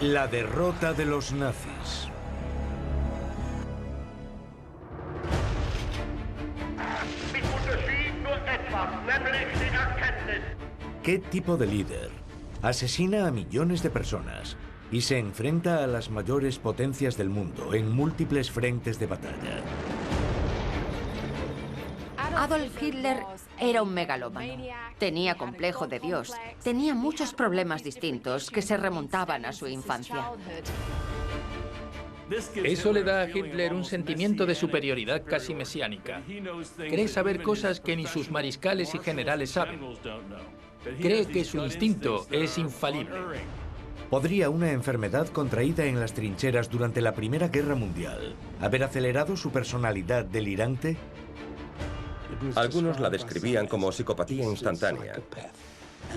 La derrota de los nazis. ¿Qué tipo de líder asesina a millones de personas y se enfrenta a las mayores potencias del mundo en múltiples frentes de batalla? Adolf Hitler era un megalómano. Tenía complejo de Dios. Tenía muchos problemas distintos que se remontaban a su infancia. Eso le da a Hitler un sentimiento de superioridad casi mesiánica. Cree saber cosas que ni sus mariscales y generales saben. Cree que su instinto es infalible. ¿Podría una enfermedad contraída en las trincheras durante la Primera Guerra Mundial haber acelerado su personalidad delirante? Algunos la describían como psicopatía instantánea.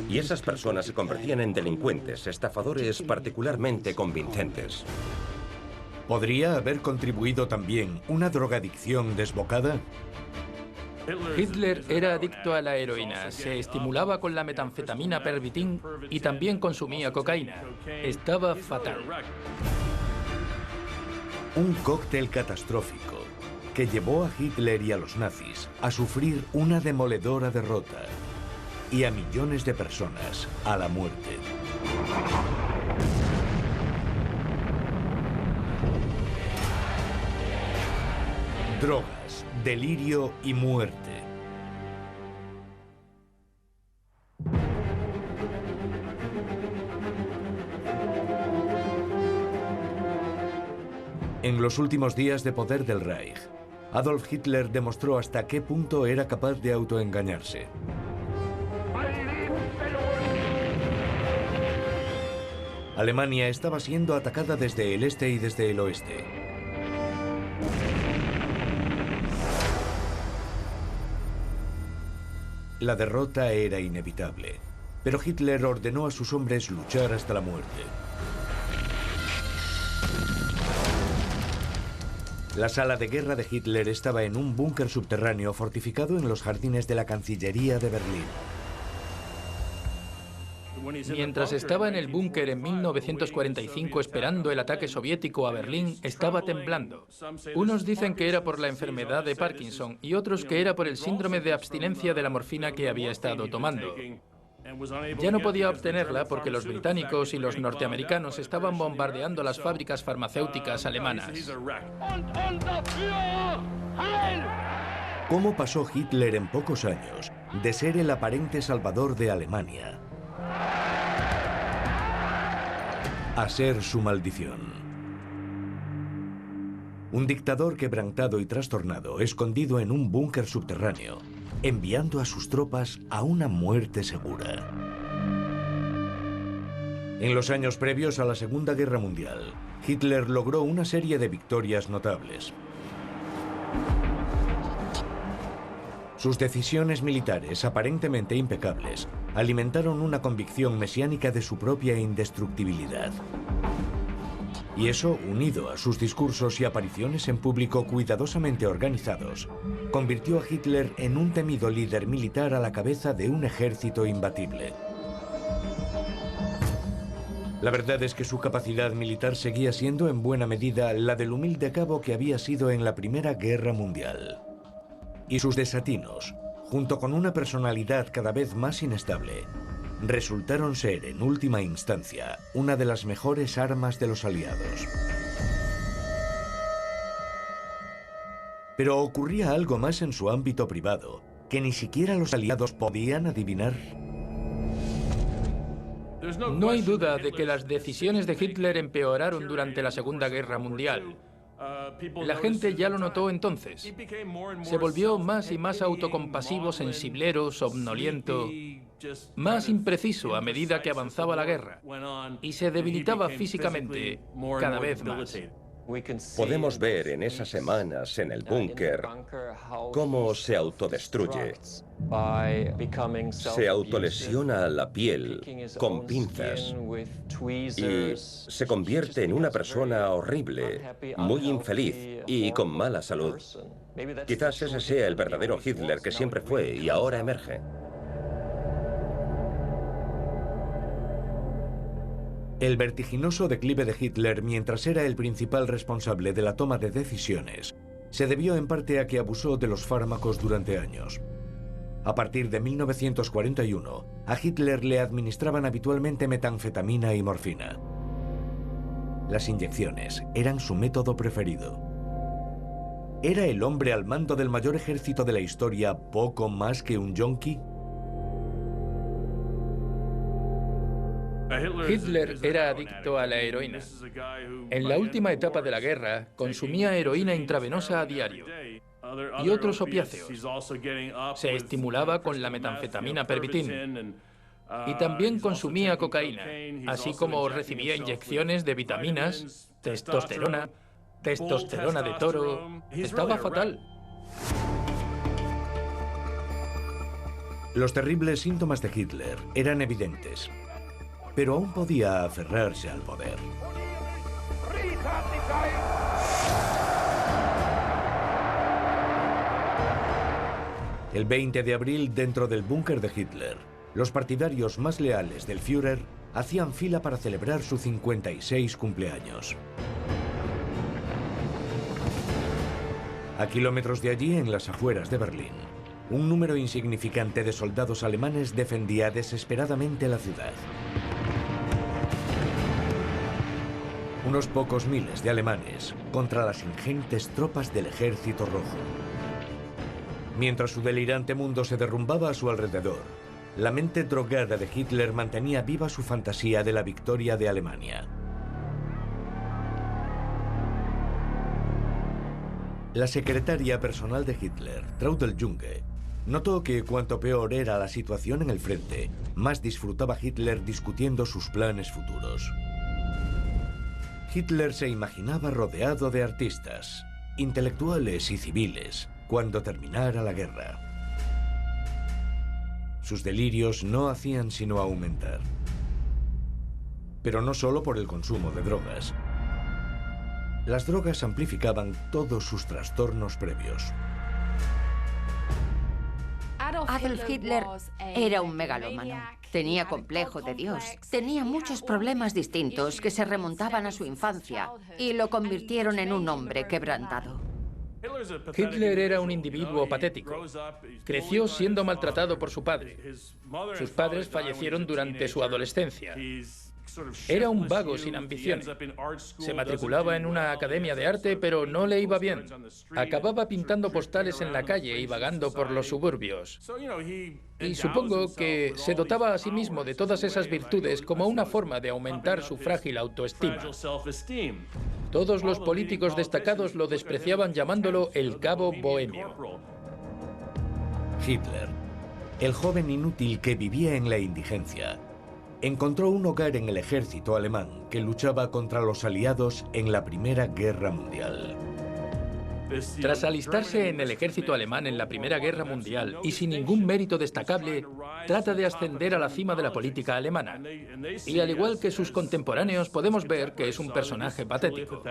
Y esas personas se convertían en delincuentes, estafadores particularmente convincentes. ¿Podría haber contribuido también una drogadicción desbocada? Hitler era adicto a la heroína, se estimulaba con la metanfetamina Pervitin y también consumía cocaína. Estaba fatal. Un cóctel catastrófico que llevó a Hitler y a los nazis a sufrir una demoledora derrota y a millones de personas a la muerte. Drogas, delirio y muerte. En los últimos días de poder del Reich, Adolf Hitler demostró hasta qué punto era capaz de autoengañarse. Alemania estaba siendo atacada desde el este y desde el oeste. La derrota era inevitable, pero Hitler ordenó a sus hombres luchar hasta la muerte. La sala de guerra de Hitler estaba en un búnker subterráneo fortificado en los jardines de la Cancillería de Berlín. Mientras estaba en el búnker en 1945 esperando el ataque soviético a Berlín, estaba temblando. Unos dicen que era por la enfermedad de Parkinson y otros que era por el síndrome de abstinencia de la morfina que había estado tomando. Ya no podía obtenerla porque los británicos y los norteamericanos estaban bombardeando las fábricas farmacéuticas alemanas. ¿Cómo pasó Hitler en pocos años de ser el aparente salvador de Alemania a ser su maldición? Un dictador quebrantado y trastornado, escondido en un búnker subterráneo, enviando a sus tropas a una muerte segura. En los años previos a la Segunda Guerra Mundial, Hitler logró una serie de victorias notables. Sus decisiones militares, aparentemente impecables, alimentaron una convicción mesiánica de su propia indestructibilidad. Y eso, unido a sus discursos y apariciones en público cuidadosamente organizados, convirtió a Hitler en un temido líder militar a la cabeza de un ejército imbatible. La verdad es que su capacidad militar seguía siendo en buena medida la del humilde cabo que había sido en la Primera Guerra Mundial. Y sus desatinos, junto con una personalidad cada vez más inestable, resultaron ser, en última instancia, una de las mejores armas de los aliados. Pero ocurría algo más en su ámbito privado, que ni siquiera los aliados podían adivinar. No hay duda de que las decisiones de Hitler empeoraron durante la Segunda Guerra Mundial. La gente ya lo notó entonces. Se volvió más y más autocompasivo, sensiblero, somnoliento, más impreciso a medida que avanzaba la guerra, y se debilitaba físicamente cada vez más. Podemos ver en esas semanas en el búnker cómo se autodestruye. Se autolesiona la piel con pinzas y se convierte en una persona horrible, muy infeliz y con mala salud. Quizás ese sea el verdadero Hitler que siempre fue y ahora emerge. El vertiginoso declive de Hitler mientras era el principal responsable de la toma de decisiones se debió en parte a que abusó de los fármacos durante años. A partir de 1941, a Hitler le administraban habitualmente metanfetamina y morfina. Las inyecciones eran su método preferido. ¿Era el hombre al mando del mayor ejército de la historia poco más que un yonki? Hitler era adicto a la heroína. En la última etapa de la guerra, consumía heroína intravenosa a diario y otros opiáceos. Se estimulaba con la metanfetamina Pervitin y también consumía cocaína, así como recibía inyecciones de vitaminas, testosterona de toro. Estaba fatal. Los terribles síntomas de Hitler eran evidentes, pero aún podía aferrarse al poder. El 20 de abril, dentro del búnker de Hitler, los partidarios más leales del Führer hacían fila para celebrar su 56 cumpleaños. A kilómetros de allí, en las afueras de Berlín, un número insignificante de soldados alemanes defendía desesperadamente la ciudad. Unos pocos miles de alemanes contra las ingentes tropas del Ejército Rojo. Mientras su delirante mundo se derrumbaba a su alrededor, la mente drogada de Hitler mantenía viva su fantasía de la victoria de Alemania. La secretaria personal de Hitler, Traudl Junge, notó que cuanto peor era la situación en el frente, más disfrutaba Hitler discutiendo sus planes futuros. Hitler se imaginaba rodeado de artistas, intelectuales y civiles, cuando terminara la guerra. Sus delirios no hacían sino aumentar. Pero no solo por el consumo de drogas. Las drogas amplificaban todos sus trastornos previos. Adolf Hitler era un megalómano. Tenía complejo de Dios. Tenía muchos problemas distintos que se remontaban a su infancia y lo convirtieron en un hombre quebrantado. Hitler era un individuo patético. Creció siendo maltratado por su padre. Sus padres fallecieron durante su adolescencia. Era un vago sin ambiciones. Se matriculaba en una academia de arte, pero no le iba bien. Acababa pintando postales en la calle y vagando por los suburbios. Y supongo que se dotaba a sí mismo de todas esas virtudes como una forma de aumentar su frágil autoestima. Todos los políticos destacados lo despreciaban llamándolo el cabo bohemio. Hitler, el joven inútil que vivía en la indigencia, encontró un hogar en el ejército alemán que luchaba contra los aliados en la Primera Guerra Mundial. Tras alistarse en el ejército alemán en la Primera Guerra Mundial y sin ningún mérito destacable, trata de ascender a la cima de la política alemana. Y al igual que sus contemporáneos, podemos ver que es un personaje patético.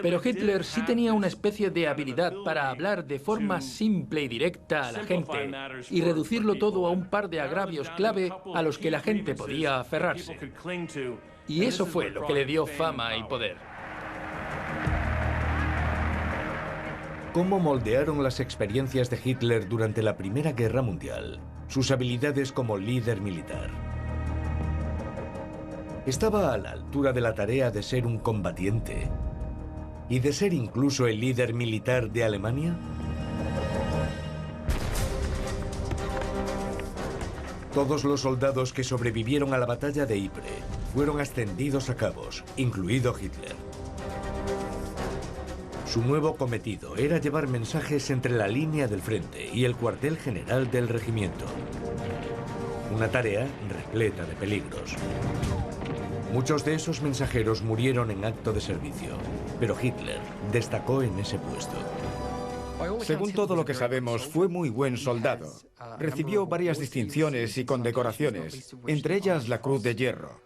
Pero Hitler sí tenía una especie de habilidad para hablar de forma simple y directa a la gente y reducirlo todo a un par de agravios clave a los que la gente podía aferrarse. Y eso fue lo que le dio fama y poder. ¿Cómo moldearon las experiencias de Hitler durante la Primera Guerra Mundial sus habilidades como líder militar? ¿Estaba a la altura de la tarea de ser un combatiente y de ser incluso el líder militar de Alemania? Todos los soldados que sobrevivieron a la batalla de Ypres fueron ascendidos a cabos, incluido Hitler. Su nuevo cometido era llevar mensajes entre la línea del frente y el cuartel general del regimiento. Una tarea repleta de peligros. Muchos de esos mensajeros murieron en acto de servicio, pero Hitler destacó en ese puesto. Según todo lo que sabemos, fue muy buen soldado. Recibió varias distinciones y condecoraciones, entre ellas la Cruz de Hierro.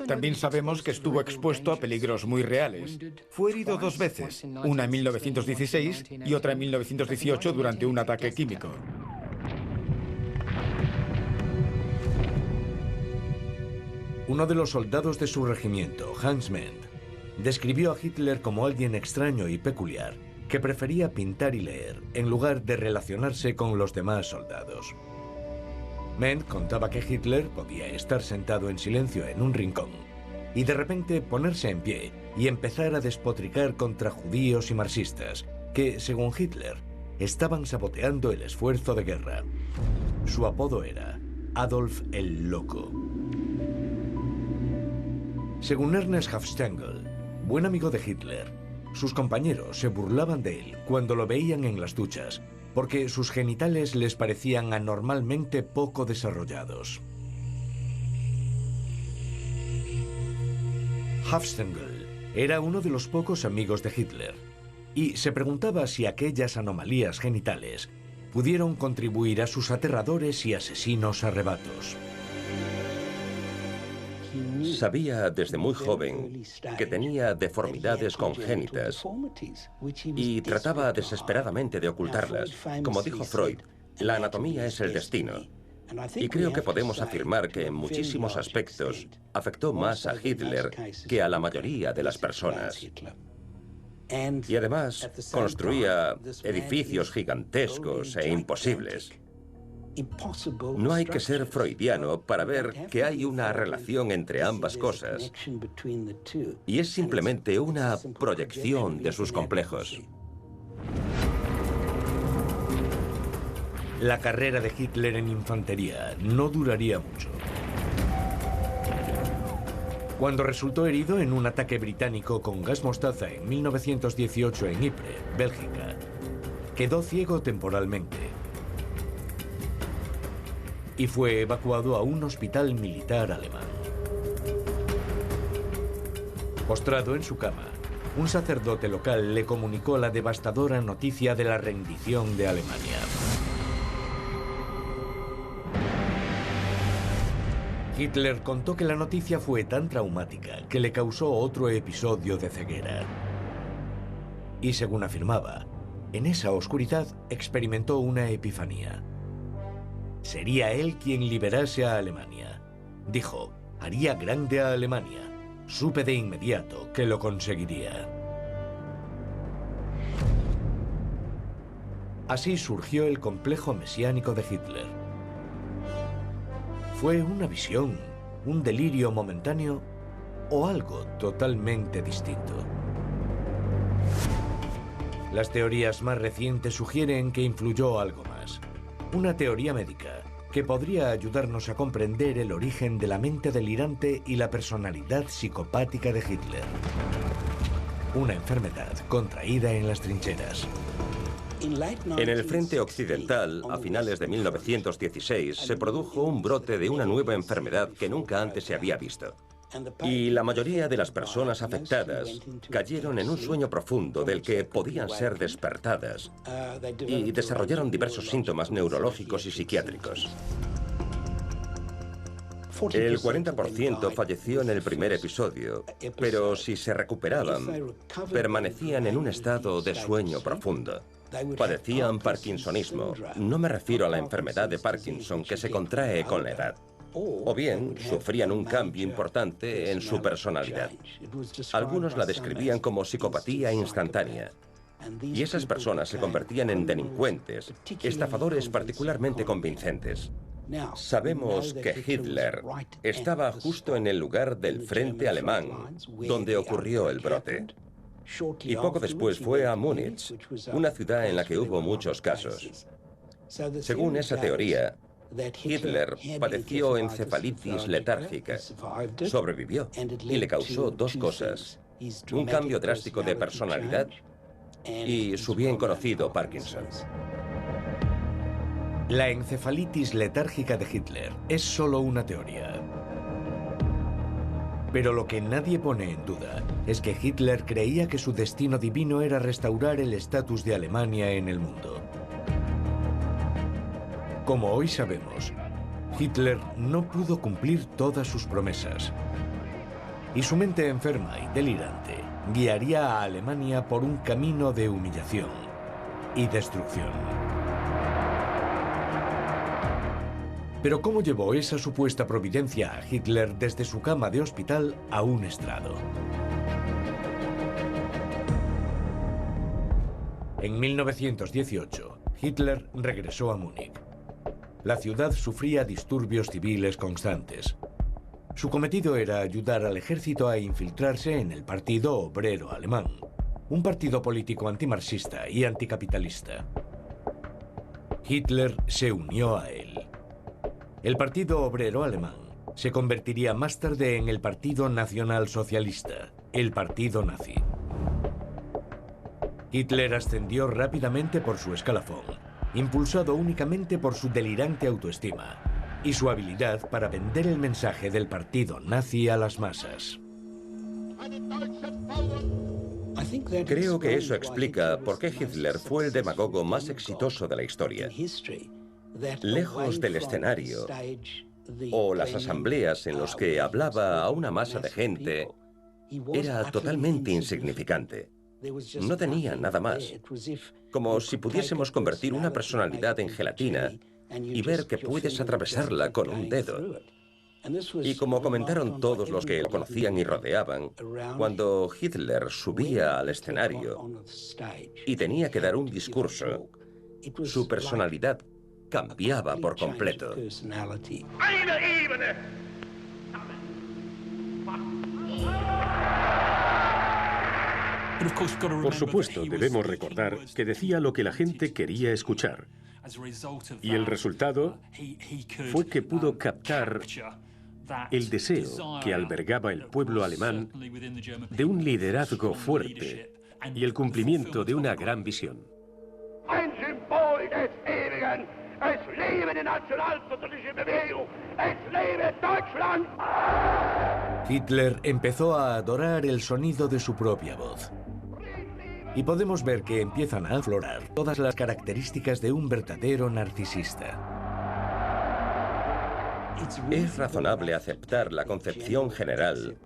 También sabemos que estuvo expuesto a peligros muy reales. Fue herido 2 veces, una en 1916 y otra en 1918 durante un ataque químico. Uno de los soldados de su regimiento, Hans Mendt, describió a Hitler como alguien extraño y peculiar, que prefería pintar y leer en lugar de relacionarse con los demás soldados. Mendt contaba que Hitler podía estar sentado en silencio en un rincón y de repente ponerse en pie y empezar a despotricar contra judíos y marxistas que, según Hitler, estaban saboteando el esfuerzo de guerra. Su apodo era Adolf el Loco. Según Ernest Hufstengel, buen amigo de Hitler, sus compañeros se burlaban de él cuando lo veían en las duchas, porque sus genitales les parecían anormalmente poco desarrollados. Hufstengel era uno de los pocos amigos de Hitler y se preguntaba si aquellas anomalías genitales pudieron contribuir a sus aterradores y asesinos arrebatos. Sabía desde muy joven que tenía deformidades congénitas y trataba desesperadamente de ocultarlas. Como dijo Freud, la anatomía es el destino. Y creo que podemos afirmar que en muchísimos aspectos afectó más a Hitler que a la mayoría de las personas. Y además construía edificios gigantescos e imposibles. No hay que ser freudiano para ver que hay una relación entre ambas cosas y es simplemente una proyección de sus complejos. La carrera de Hitler en infantería no duraría mucho. Cuando resultó herido en un ataque británico con gas mostaza en 1918 en Ypres, Bélgica, quedó ciego temporalmente y fue evacuado a un hospital militar alemán. Postrado en su cama, un sacerdote local le comunicó la devastadora noticia de la rendición de Alemania. Hitler contó que la noticia fue tan traumática que le causó otro episodio de ceguera. Y según afirmaba, en esa oscuridad experimentó una epifanía. Sería él quien liberase a Alemania. Dijo, haría grande a Alemania. Supe de inmediato que lo conseguiría. Así surgió el complejo mesiánico de Hitler. ¿Fue una visión, un delirio momentáneo o algo totalmente distinto? Las teorías más recientes sugieren que influyó algo más. Una teoría médica que podría ayudarnos a comprender el origen de la mente delirante y la personalidad psicopática de Hitler. Una enfermedad contraída en las trincheras. En el frente occidental, a finales de 1916, se produjo un brote de una nueva enfermedad que nunca antes se había visto. Y la mayoría de las personas afectadas cayeron en un sueño profundo del que podían ser despertadas y desarrollaron diversos síntomas neurológicos y psiquiátricos. El 40% falleció en el primer episodio, pero si se recuperaban, permanecían en un estado de sueño profundo. Padecían parkinsonismo. No me refiero a la enfermedad de Parkinson que se contrae con la edad. O bien, sufrían un cambio importante en su personalidad. Algunos la describían como psicopatía instantánea. Y esas personas se convertían en delincuentes, estafadores particularmente convincentes. Sabemos que Hitler estaba justo en el lugar del frente alemán donde ocurrió el brote. Y poco después fue a Múnich, una ciudad en la que hubo muchos casos. Según esa teoría, Hitler padeció encefalitis letárgica. Sobrevivió y le causó dos cosas: un cambio drástico de personalidad y su bien conocido Parkinson. La encefalitis letárgica de Hitler es solo una teoría. Pero lo que nadie pone en duda es que Hitler creía que su destino divino era restaurar el estatus de Alemania en el mundo. Como hoy sabemos, Hitler no pudo cumplir todas sus promesas. Y su mente enferma y delirante guiaría a Alemania por un camino de humillación y destrucción. Pero ¿cómo llevó esa supuesta providencia a Hitler desde su cama de hospital a un estrado? En 1918, Hitler regresó a Múnich. La ciudad sufría disturbios civiles constantes. Su cometido era ayudar al ejército a infiltrarse en el Partido Obrero Alemán, un partido político antimarxista y anticapitalista. Hitler se unió a él. El Partido Obrero Alemán se convertiría más tarde en el Partido Nacionalsocialista, el partido nazi. Hitler ascendió rápidamente por su escalafón, impulsado únicamente por su delirante autoestima y su habilidad para vender el mensaje del partido nazi a las masas. Creo que eso explica por qué Hitler fue el demagogo más exitoso de la historia. Lejos del escenario o las asambleas en las que hablaba a una masa de gente, era totalmente insignificante. No tenía nada más. Como si pudiésemos convertir una personalidad en gelatina y ver que puedes atravesarla con un dedo. Y como comentaron todos los que lo conocían y rodeaban, cuando Hitler subía al escenario y tenía que dar un discurso, su personalidad cambiaba por completo. Por supuesto, debemos recordar que decía lo que la gente quería escuchar. Y el resultado fue que pudo captar el deseo que albergaba el pueblo alemán de un liderazgo fuerte y el cumplimiento de una gran visión. Hitler empezó a adorar el sonido de su propia voz. Y podemos ver que empiezan a aflorar todas las características de un verdadero narcisista. Es razonable aceptar la concepción general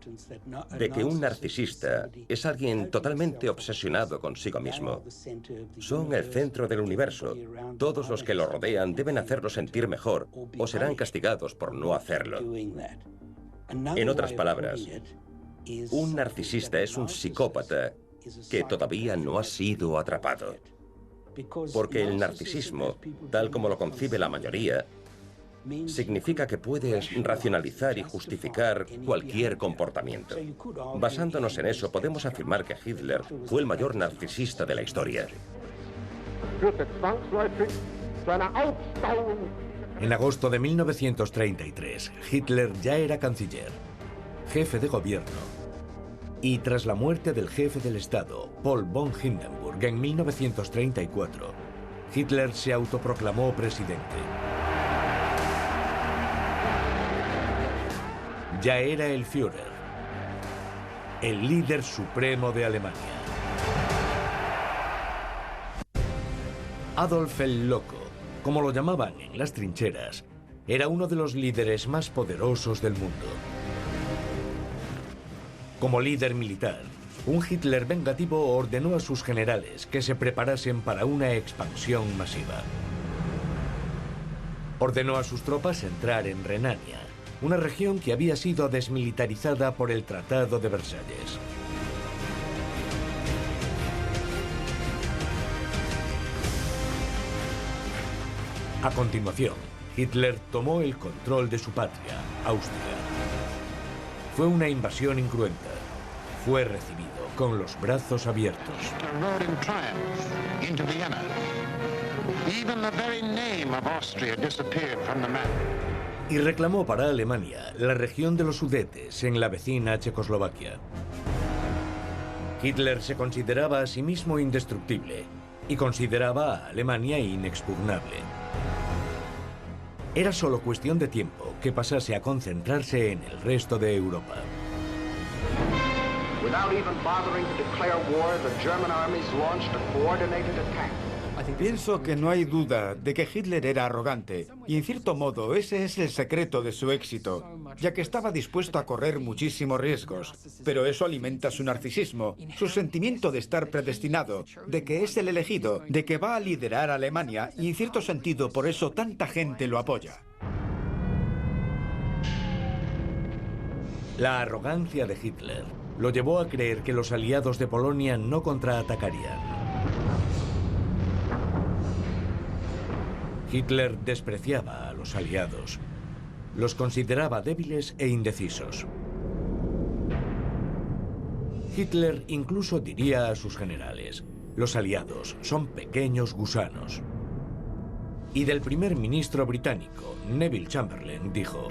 de que un narcisista es alguien totalmente obsesionado consigo mismo. Son el centro del universo. Todos los que lo rodean deben hacerlo sentir mejor o serán castigados por no hacerlo. En otras palabras, un narcisista es un psicópata que todavía no ha sido atrapado. Porque el narcisismo, tal como lo concibe la mayoría, significa que puedes racionalizar y justificar cualquier comportamiento. Basándonos en eso, podemos afirmar que Hitler fue el mayor narcisista de la historia. En agosto de 1933, Hitler ya era canciller, jefe de gobierno, y tras la muerte del jefe del Estado, Paul von Hindenburg, en 1934, Hitler se autoproclamó presidente. Ya era el Führer, el líder supremo de Alemania. Adolf el Loco, como lo llamaban en las trincheras, era uno de los líderes más poderosos del mundo. Como líder militar, un Hitler vengativo ordenó a sus generales que se preparasen para una expansión masiva. Ordenó a sus tropas entrar en Renania, una región que había sido desmilitarizada por el Tratado de Versalles. A continuación, Hitler tomó el control de su patria, Austria. Fue una invasión incruenta. Fue recibido con los brazos abiertos. Y reclamó para Alemania la región de los Sudetes en la vecina Checoslovaquia. Hitler se consideraba a sí mismo indestructible y consideraba a Alemania inexpugnable. Era solo cuestión de tiempo que pasase a concentrarse en el resto de Europa. Pienso que no hay duda de que Hitler era arrogante, y en cierto modo ese es el secreto de su éxito, ya que estaba dispuesto a correr muchísimos riesgos. Pero eso alimenta su narcisismo, su sentimiento de estar predestinado, de que es el elegido, de que va a liderar a Alemania, y en cierto sentido por eso tanta gente lo apoya. La arrogancia de Hitler lo llevó a creer que los aliados de Polonia no contraatacarían. Hitler despreciaba a los aliados. Los consideraba débiles e indecisos. Hitler incluso diría a sus generales: los aliados son pequeños gusanos. Y del primer ministro británico, Neville Chamberlain, dijo: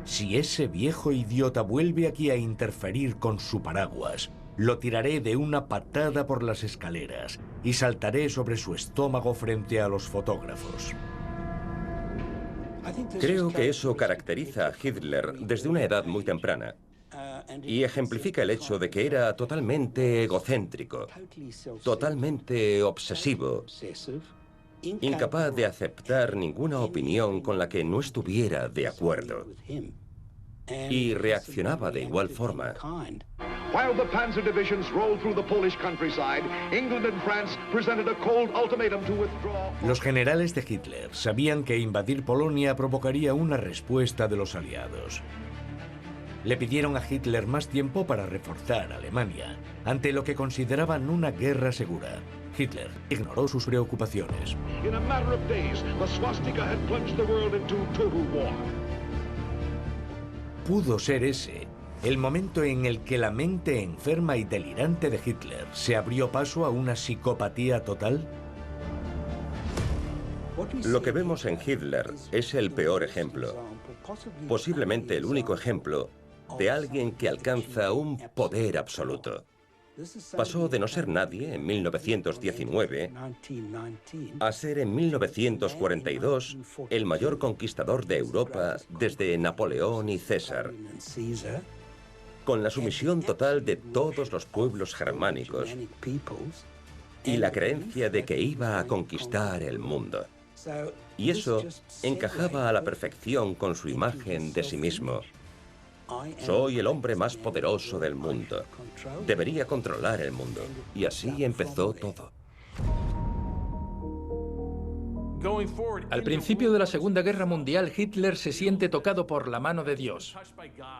si ese viejo idiota vuelve aquí a interferir con su paraguas, lo tiraré de una patada por las escaleras y saltaré sobre su estómago frente a los fotógrafos. Creo que eso caracteriza a Hitler desde una edad muy temprana y ejemplifica el hecho de que era totalmente egocéntrico, totalmente obsesivo, incapaz de aceptar ninguna opinión con la que no estuviera de acuerdo. Y reaccionaba de igual forma. While the Panzer divisions rolled through the Polish countryside, England and France presented a cold ultimatum to withdraw. Los generales de Hitler sabían que invadir Polonia provocaría una respuesta de los aliados. Le pidieron a Hitler más tiempo para reforzar Alemania, ante lo que consideraban una guerra segura. Hitler ignoró sus preocupaciones. In a matter of days, the swastika had plunged the world into total war. Pudo ser ese el momento en el que la mente enferma y delirante de Hitler se abrió paso a una psicopatía total. Lo que vemos en Hitler es el peor ejemplo, posiblemente el único ejemplo de alguien que alcanza un poder absoluto. Pasó de no ser nadie en 1919 a ser en 1942 el mayor conquistador de Europa desde Napoleón y César, con la sumisión total de todos los pueblos germánicos y la creencia de que iba a conquistar el mundo. Y eso encajaba a la perfección con su imagen de sí mismo. Soy el hombre más poderoso del mundo. Debería controlar el mundo. Y así empezó todo. Al principio de la Segunda Guerra Mundial, Hitler se siente tocado por la mano de Dios.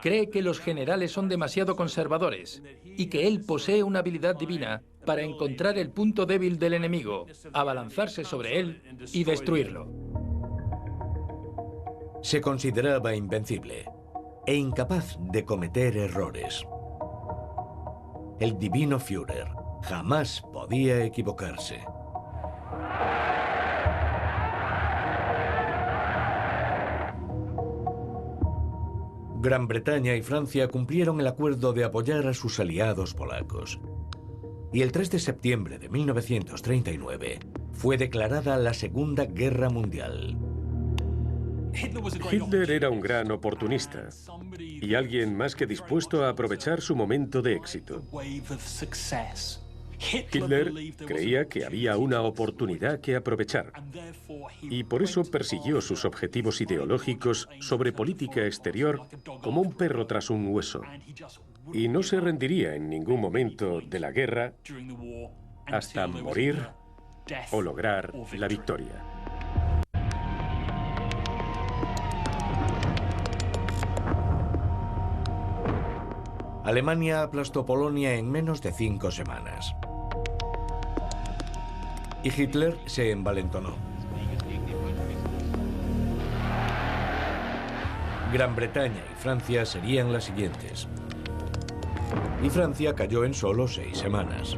Cree que los generales son demasiado conservadores y que él posee una habilidad divina para encontrar el punto débil del enemigo, abalanzarse sobre él y destruirlo. Se consideraba invencible e incapaz de cometer errores. El divino Führer jamás podía equivocarse. Gran Bretaña y Francia cumplieron el acuerdo de apoyar a sus aliados polacos. Y el 3 de septiembre de 1939 fue declarada la Segunda Guerra Mundial. Hitler era un gran oportunista y alguien más que dispuesto a aprovechar su momento de éxito. Hitler creía que había una oportunidad que aprovechar y por eso persiguió sus objetivos ideológicos sobre política exterior como un perro tras un hueso. Y no se rendiría en ningún momento de la guerra hasta morir o lograr la victoria. Alemania aplastó Polonia en menos de 5 semanas. Y Hitler se envalentonó. Gran Bretaña y Francia serían las siguientes. Y Francia cayó en solo 6 semanas.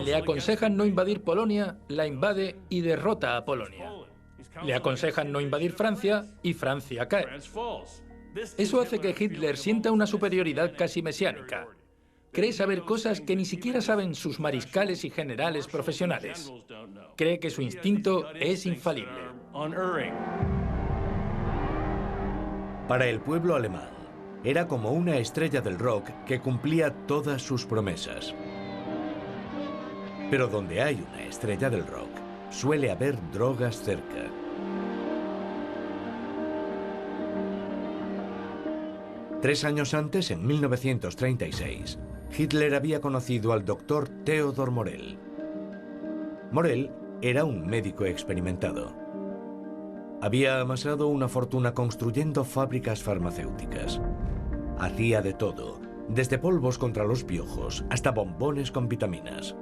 Le aconsejan no invadir Polonia, la invade y derrota a Polonia. Le aconsejan no invadir Francia y Francia cae. Eso hace que Hitler sienta una superioridad casi mesiánica. Cree saber cosas que ni siquiera saben sus mariscales y generales profesionales. Cree que su instinto es infalible. Para el pueblo alemán, era como una estrella del rock que cumplía todas sus promesas. Pero donde hay una estrella del rock, suele haber drogas cerca. Tres años antes, en 1936, Hitler había conocido al doctor Theodor Morell. Morell era un médico experimentado. Había amasado una fortuna construyendo fábricas farmacéuticas. Hacía de todo, desde polvos contra los piojos hasta bombones con vitaminas.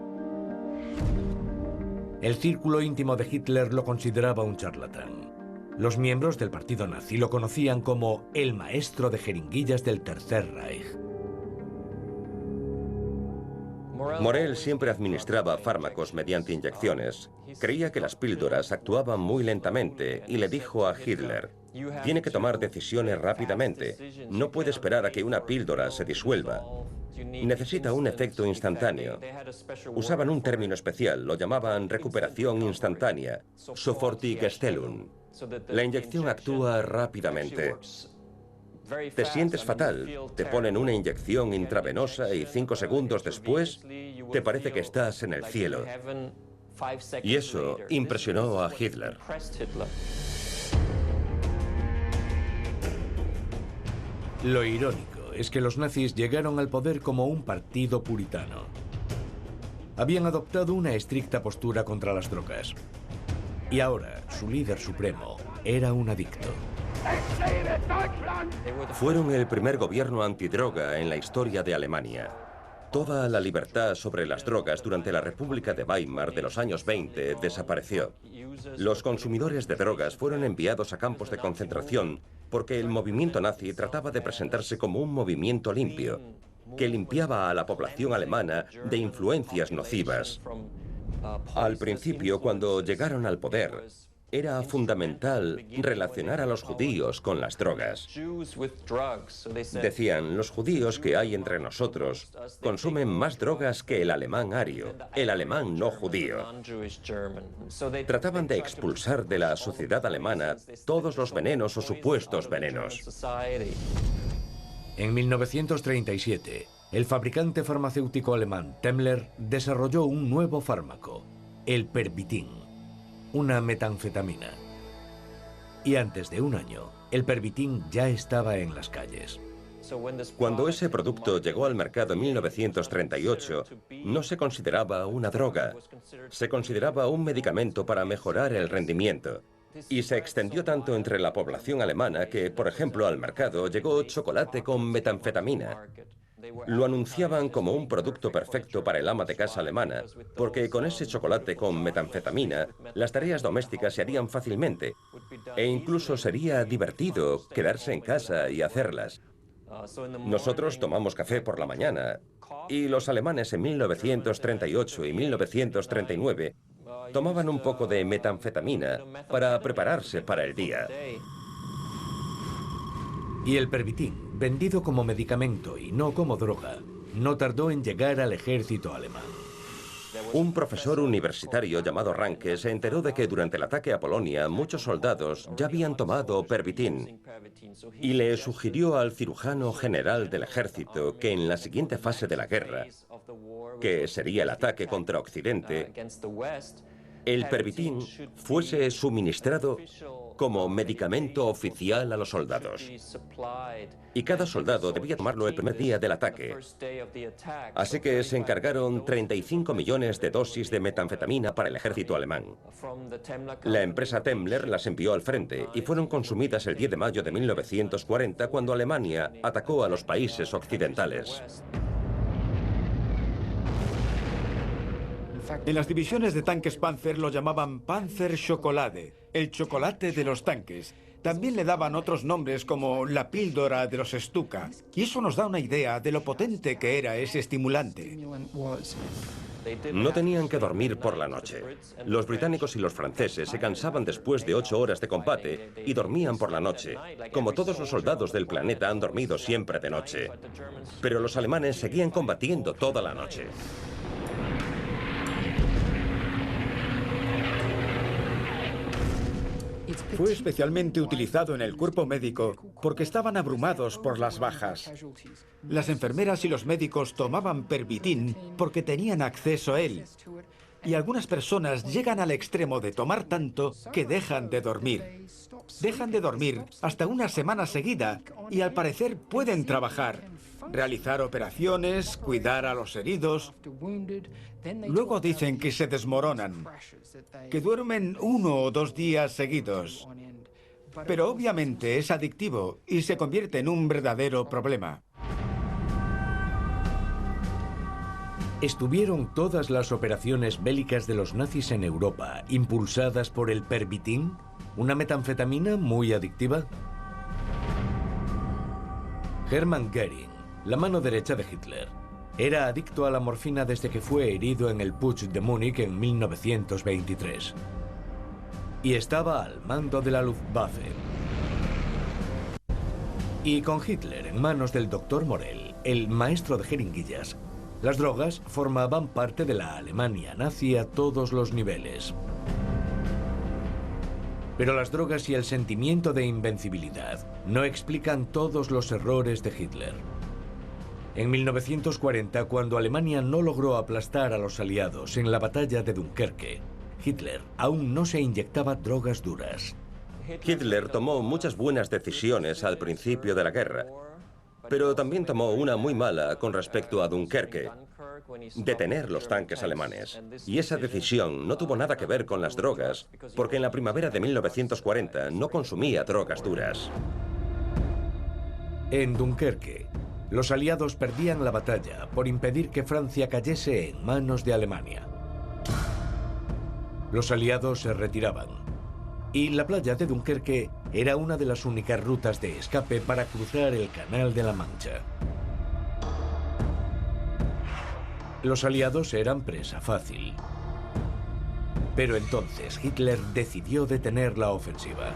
El círculo íntimo de Hitler lo consideraba un charlatán. Los miembros del partido nazi lo conocían como el maestro de jeringuillas del Tercer Reich. Morel siempre administraba fármacos mediante inyecciones. Creía que las píldoras actuaban muy lentamente y le dijo a Hitler: tiene que tomar decisiones rápidamente. No puede esperar a que una píldora se disuelva. Necesita un efecto instantáneo. Usaban un término especial, lo llamaban recuperación instantánea, Sofortigstellung. La inyección actúa rápidamente. Te sientes fatal, te ponen una inyección intravenosa y 5 segundos después te parece que estás en el cielo. Y eso impresionó a Hitler. Lo irónico es que los nazis llegaron al poder como un partido puritano. Habían adoptado una estricta postura contra las drogas. Y ahora, su líder supremo era un adicto. Fueron el primer gobierno antidroga en la historia de Alemania. Toda la libertad sobre las drogas durante la República de Weimar de los años 20 desapareció. Los consumidores de drogas fueron enviados a campos de concentración porque el movimiento nazi trataba de presentarse como un movimiento limpio, que limpiaba a la población alemana de influencias nocivas. Al principio, cuando llegaron al poder, era fundamental relacionar a los judíos con las drogas. Decían, los judíos que hay entre nosotros consumen más drogas que el alemán ario, el alemán no judío. Trataban de expulsar de la sociedad alemana todos los venenos o supuestos venenos. En 1937, el fabricante farmacéutico alemán Temmler desarrolló un nuevo fármaco, el Pervitin, una metanfetamina. Y antes de un año, el Pervitin ya estaba en las calles. Cuando ese producto llegó al mercado en 1938, no se consideraba una droga, se consideraba un medicamento para mejorar el rendimiento. Y se extendió tanto entre la población alemana que, por ejemplo, al mercado llegó chocolate con metanfetamina. Lo anunciaban como un producto perfecto para el ama de casa alemana, porque con ese chocolate con metanfetamina, las tareas domésticas se harían fácilmente, e incluso sería divertido quedarse en casa y hacerlas. Nosotros tomamos café por la mañana, y los alemanes en 1938 y 1939 tomaban un poco de metanfetamina para prepararse para el día. Y el Pervitin, vendido como medicamento y no como droga, no tardó en llegar al ejército alemán. Un profesor universitario llamado Ranke se enteró de que durante el ataque a Polonia muchos soldados ya habían tomado Pervitin y le sugirió al cirujano general del ejército que en la siguiente fase de la guerra, que sería el ataque contra Occidente, el Pervitin fuese suministrado como medicamento oficial a los soldados. Y cada soldado debía tomarlo el primer día del ataque. Así que se encargaron 35 millones de dosis de metanfetamina para el ejército alemán. La empresa Temmler las envió al frente y fueron consumidas el 10 de mayo de 1940 cuando Alemania atacó a los países occidentales. En las divisiones de tanques Panzer lo llamaban Panzer Schokolade, el chocolate de los tanques. También le daban otros nombres como la píldora de los Stuka. Y eso nos da una idea de lo potente que era ese estimulante. No tenían que dormir por la noche. Los británicos y los franceses se cansaban después de 8 horas de combate y dormían por la noche, como todos los soldados del planeta han dormido siempre de noche. Pero los alemanes seguían combatiendo toda la noche. Fue especialmente utilizado en el cuerpo médico porque estaban abrumados por las bajas. Las enfermeras y los médicos tomaban Pervitin porque tenían acceso a él. Y algunas personas llegan al extremo de tomar tanto que dejan de dormir. Dejan de dormir hasta una semana seguida y al parecer pueden trabajar, realizar operaciones, cuidar a los heridos. Luego dicen que se desmoronan, que duermen 1 o 2 días seguidos. Pero obviamente es adictivo y se convierte en un verdadero problema. ¿Estuvieron todas las operaciones bélicas de los nazis en Europa impulsadas por el Pervitin, una metanfetamina muy adictiva? Hermann Göring, la mano derecha de Hitler, era adicto a la morfina desde que fue herido en el Putsch de Múnich en 1923. Y estaba al mando de la Luftwaffe. Y con Hitler en manos del Dr. Morell, el maestro de jeringuillas, las drogas formaban parte de la Alemania nazi a todos los niveles. Pero las drogas y el sentimiento de invencibilidad no explican todos los errores de Hitler. En 1940, cuando Alemania no logró aplastar a los aliados en la batalla de Dunkerque, Hitler aún no se inyectaba drogas duras. Hitler tomó muchas buenas decisiones al principio de la guerra, pero también tomó una muy mala con respecto a Dunkerque: detener los tanques alemanes. Y esa decisión no tuvo nada que ver con las drogas, porque en la primavera de 1940 no consumía drogas duras. En Dunkerque, los aliados perdían la batalla por impedir que Francia cayese en manos de Alemania. Los aliados se retiraban, y la playa de Dunkerque era una de las únicas rutas de escape para cruzar el Canal de la Mancha. Los aliados eran presa fácil. Pero entonces Hitler decidió detener la ofensiva.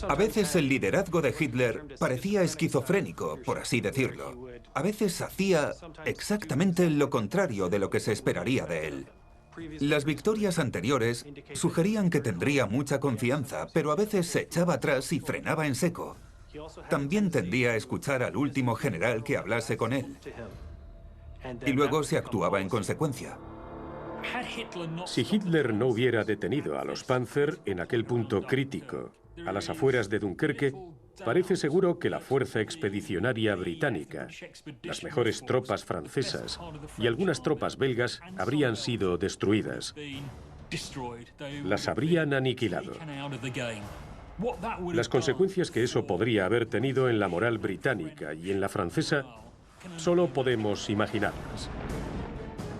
A veces el liderazgo de Hitler parecía esquizofrénico, por así decirlo. A veces hacía exactamente lo contrario de lo que se esperaría de él. Las victorias anteriores sugerían que tendría mucha confianza, pero a veces se echaba atrás y frenaba en seco. También tendía a escuchar al último general que hablase con él. Y luego se actuaba en consecuencia. Si Hitler no hubiera detenido a los Panzer en aquel punto crítico, a las afueras de Dunkerque, parece seguro que la fuerza expedicionaria británica, las mejores tropas francesas y algunas tropas belgas habrían sido destruidas. Las habrían aniquilado. Las consecuencias que eso podría haber tenido en la moral británica y en la francesa, solo podemos imaginarlas.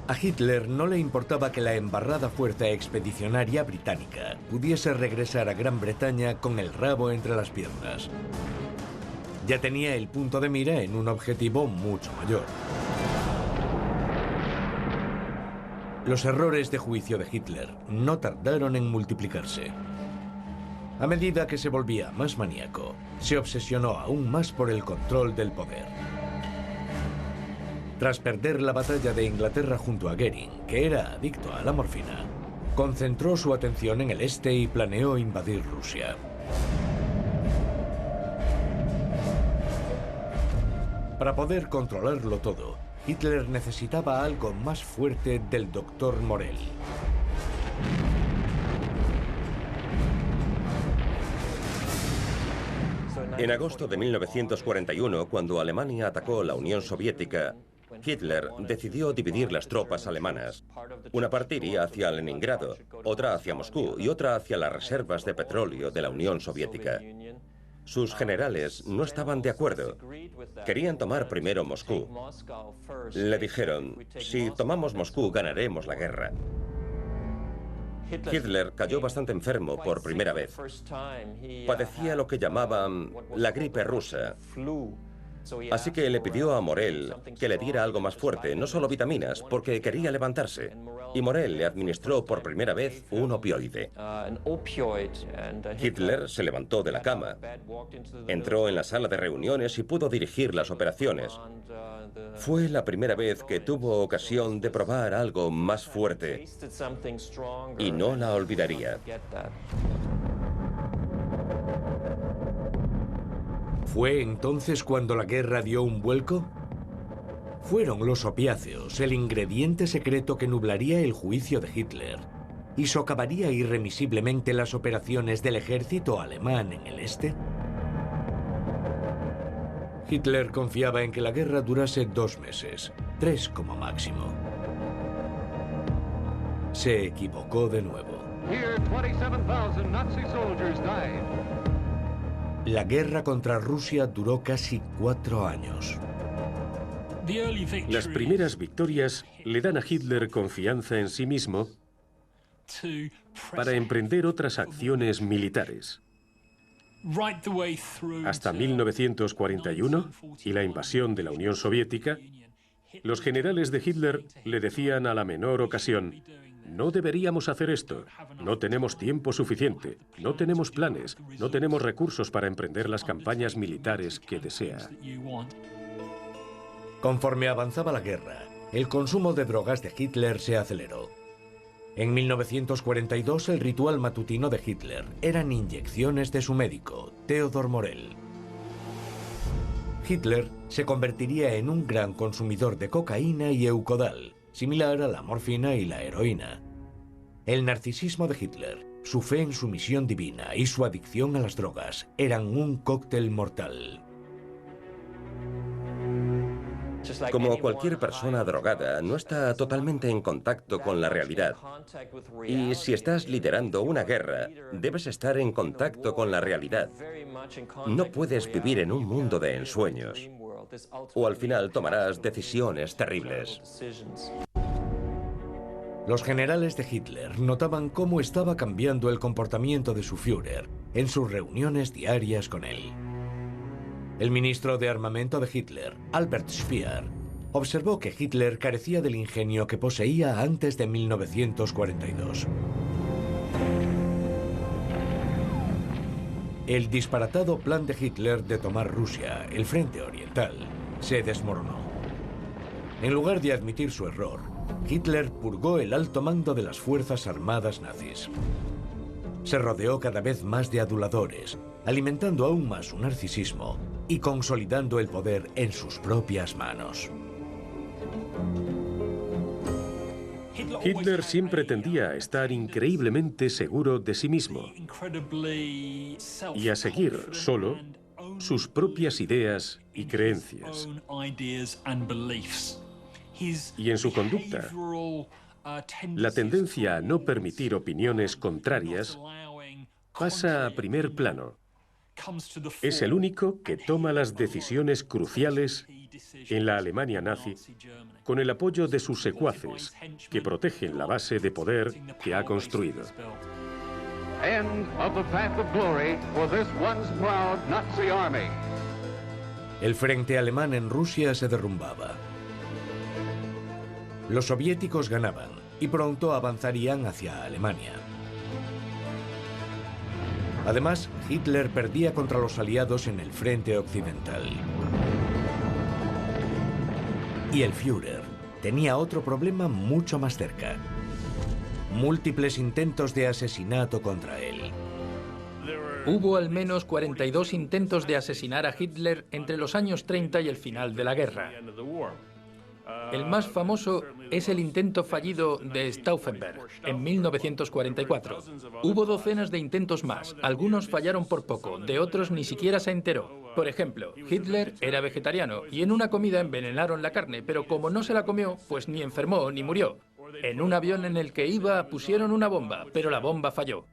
A Hitler no le importaba que la embarrada fuerza expedicionaria británica pudiese regresar a Gran Bretaña con el rabo entre las piernas. Ya tenía el punto de mira en un objetivo mucho mayor. Los errores de juicio de Hitler no tardaron en multiplicarse. A medida que se volvía más maníaco, se obsesionó aún más por el control del poder. Tras perder la batalla de Inglaterra junto a Göring, que era adicto a la morfina, concentró su atención en el este y planeó invadir Rusia. Para poder controlarlo todo, Hitler necesitaba algo más fuerte del Dr. Morell. En agosto de 1941, cuando Alemania atacó la Unión Soviética, Hitler decidió dividir las tropas alemanas. Una parte iría hacia Leningrado, otra hacia Moscú y otra hacia las reservas de petróleo de la Unión Soviética. Sus generales no estaban de acuerdo. Querían tomar primero Moscú. Le dijeron: si tomamos Moscú, ganaremos la guerra. Hitler cayó bastante enfermo por primera vez. Padecía lo que llamaban la gripe rusa. Así que le pidió a Morell que le diera algo más fuerte, no solo vitaminas, porque quería levantarse. Y Morell le administró por primera vez un opioide. Hitler se levantó de la cama, entró en la sala de reuniones y pudo dirigir las operaciones. Fue la primera vez que tuvo ocasión de probar algo más fuerte y no la olvidaría. ¿Fue entonces cuando la guerra dio un vuelco? Fueron los opiáceos el ingrediente secreto que nublaría el juicio de Hitler y socavaría irremisiblemente las operaciones del ejército alemán en el este. Hitler confiaba en que la guerra durase 2 meses, 3 como máximo. Se equivocó de nuevo. Here, 27,000 Nazi soldiers died. La guerra contra Rusia duró casi 4 años. Las primeras victorias le dan a Hitler confianza en sí mismo para emprender otras acciones militares. Hasta 1941 y la invasión de la Unión Soviética, los generales de Hitler le decían a la menor ocasión: no deberíamos hacer esto, no tenemos tiempo suficiente, no tenemos planes, no tenemos recursos para emprender las campañas militares que desea. Conforme avanzaba la guerra, el consumo de drogas de Hitler se aceleró. En 1942, el ritual matutino de Hitler eran inyecciones de su médico, Theodor Morell. Hitler se convertiría en un gran consumidor de cocaína y Eukodal, similar a la morfina y la heroína. El narcisismo de Hitler, su fe en su misión divina y su adicción a las drogas eran un cóctel mortal. Como cualquier persona drogada, no está totalmente en contacto con la realidad. Y si estás liderando una guerra, debes estar en contacto con la realidad. No puedes vivir en un mundo de ensueños, o al final tomarás decisiones terribles. Los generales de Hitler notaban cómo estaba cambiando el comportamiento de su Führer en sus reuniones diarias con él. El ministro de armamento de Hitler, Albert Speer, observó que Hitler carecía del ingenio que poseía antes de 1942. El disparatado plan de Hitler de tomar Rusia, el frente oriental, se desmoronó. En lugar de admitir su error, Hitler purgó el alto mando de las fuerzas armadas nazis. Se rodeó cada vez más de aduladores, alimentando aún más su narcisismo y consolidando el poder en sus propias manos. Hitler siempre tendía a estar increíblemente seguro de sí mismo y a seguir solo sus propias ideas y creencias. Y en su conducta, la tendencia a no permitir opiniones contrarias pasa a primer plano. Es el único que toma las decisiones cruciales en la Alemania nazi con el apoyo de sus secuaces, que protegen la base de poder que ha construido. End of the path of glory for this once proud Nazi army. El frente alemán en Rusia se derrumbaba. Los soviéticos ganaban y pronto avanzarían hacia Alemania. Además, Hitler perdía contra los aliados en el frente occidental. Y el Führer tenía otro problema mucho más cerca: múltiples intentos de asesinato contra él. Hubo al menos 42 intentos de asesinar a Hitler entre los años 30 y el final de la guerra. El más famoso es el intento fallido de Stauffenberg en 1944. Hubo docenas de intentos más, algunos fallaron por poco, de otros ni siquiera se enteró. Por ejemplo, Hitler era vegetariano y en una comida envenenaron la carne, pero como no se la comió, pues ni enfermó ni murió. En un avión en el que iba pusieron una bomba, pero la bomba falló.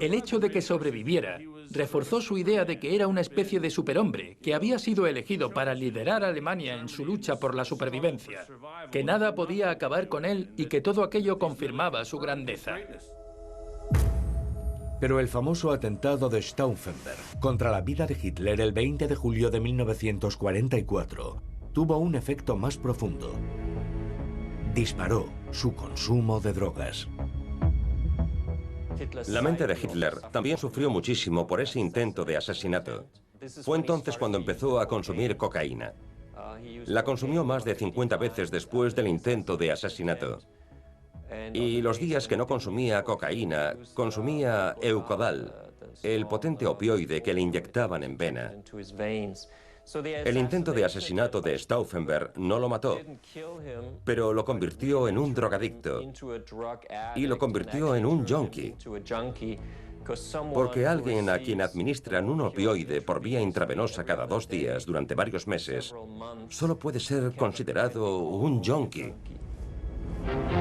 El hecho de que sobreviviera reforzó su idea de que era una especie de superhombre, que había sido elegido para liderar a Alemania en su lucha por la supervivencia, que nada podía acabar con él y que todo aquello confirmaba su grandeza. Pero el famoso atentado de Stauffenberg contra la vida de Hitler el 20 de julio de 1944 tuvo un efecto más profundo. Disparó su consumo de drogas. La mente de Hitler también sufrió muchísimo por ese intento de asesinato. Fue entonces cuando empezó a consumir cocaína. La consumió más de 50 veces después del intento de asesinato. Y los días que no consumía cocaína, consumía Eukodal, el potente opioide que le inyectaban en vena. El intento de asesinato de Stauffenberg no lo mató, pero lo convirtió en un drogadicto y lo convirtió en un junkie. Porque alguien a quien administran un opioide por vía intravenosa cada 2 días durante varios meses solo puede ser considerado un junkie.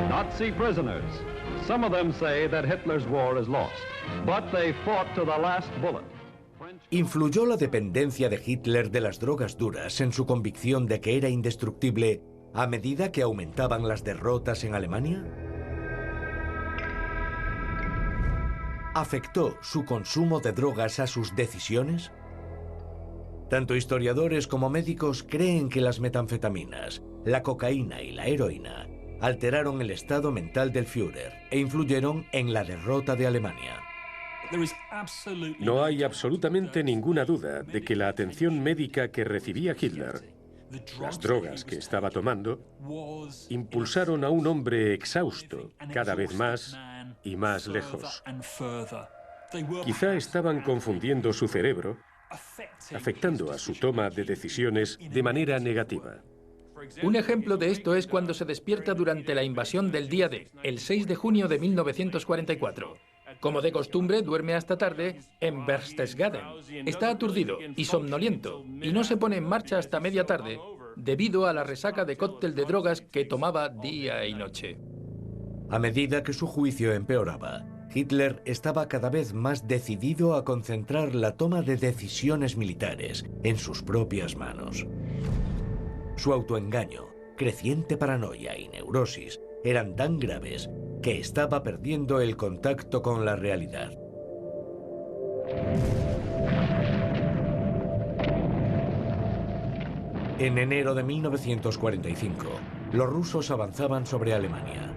Nazi prisoners, Some of them say that Hitler's war is lost, but they fought to the last bullet. ¿Influyó la dependencia de Hitler de las drogas duras en su convicción de que era indestructible a medida que aumentaban las derrotas en Alemania? ¿Afectó su consumo de drogas a sus decisiones? Tanto historiadores como médicos creen que las metanfetaminas, la cocaína y la heroína alteraron el estado mental del Führer e influyeron en la derrota de Alemania. No hay absolutamente ninguna duda de que la atención médica que recibía Hitler, las drogas que estaba tomando, impulsaron a un hombre exhausto cada vez más y más lejos. Quizá estaban confundiendo su cerebro, afectando a su toma de decisiones de manera negativa. Un ejemplo de esto es cuando se despierta durante la invasión del día D, el 6 de junio de 1944. Como de costumbre, duerme hasta tarde en Berchtesgaden. Está aturdido y somnoliento y no se pone en marcha hasta media tarde debido a la resaca de cóctel de drogas que tomaba día y noche. A medida que su juicio empeoraba, Hitler estaba cada vez más decidido a concentrar la toma de decisiones militares en sus propias manos. Su autoengaño, creciente paranoia y neurosis eran tan graves que estaba perdiendo el contacto con la realidad. En enero de 1945, los rusos avanzaban sobre Alemania.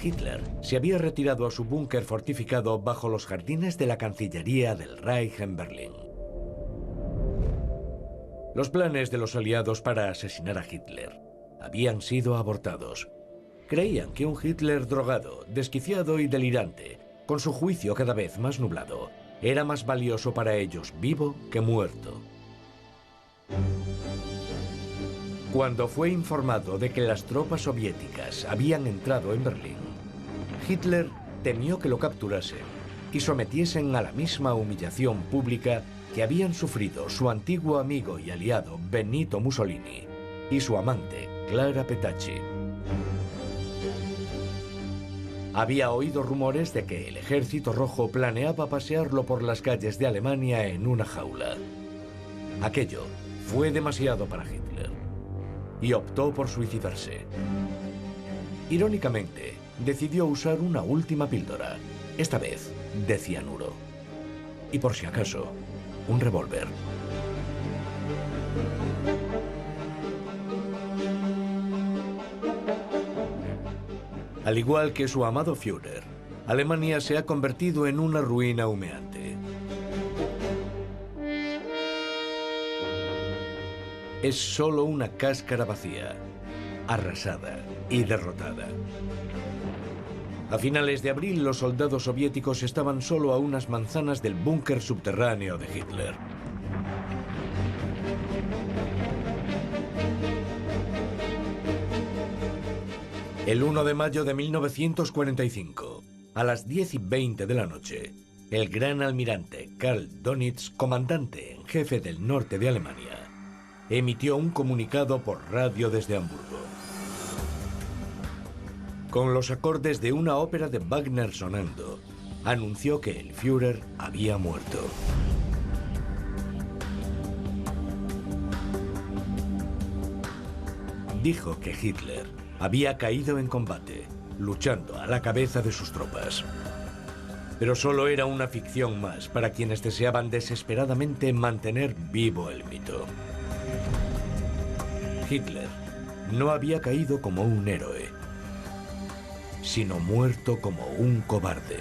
Hitler se había retirado a su búnker fortificado bajo los jardines de la Cancillería del Reich en Berlín. Los planes de los aliados para asesinar a Hitler habían sido abortados. Creían que un Hitler drogado, desquiciado y delirante, con su juicio cada vez más nublado, era más valioso para ellos vivo que muerto. Cuando fue informado de que las tropas soviéticas habían entrado en Berlín, Hitler temió que lo capturasen y sometiesen a la misma humillación pública que habían sufrido su antiguo amigo y aliado Benito Mussolini y su amante Clara Petacci. Había oído rumores de que el Ejército Rojo planeaba pasearlo por las calles de Alemania en una jaula. Aquello fue demasiado para Hitler y optó por suicidarse. Irónicamente, decidió usar una última píldora, esta vez de cianuro. Y por si acaso, un revólver. Al igual que su amado Führer, Alemania se ha convertido en una ruina humeante. Es solo una cáscara vacía, arrasada y derrotada. A finales de abril, los soldados soviéticos estaban solo a unas manzanas del búnker subterráneo de Hitler. El 1 de mayo de 1945, a las 10:20 de la noche, el gran almirante Karl Dönitz, comandante en jefe del norte de Alemania, emitió un comunicado por radio desde Hamburgo. Con los acordes de una ópera de Wagner sonando, anunció que el Führer había muerto. Dijo que Hitler había caído en combate, luchando a la cabeza de sus tropas. Pero solo era una ficción más para quienes deseaban desesperadamente mantener vivo el mito. Hitler no había caído como un héroe, sino muerto como un cobarde.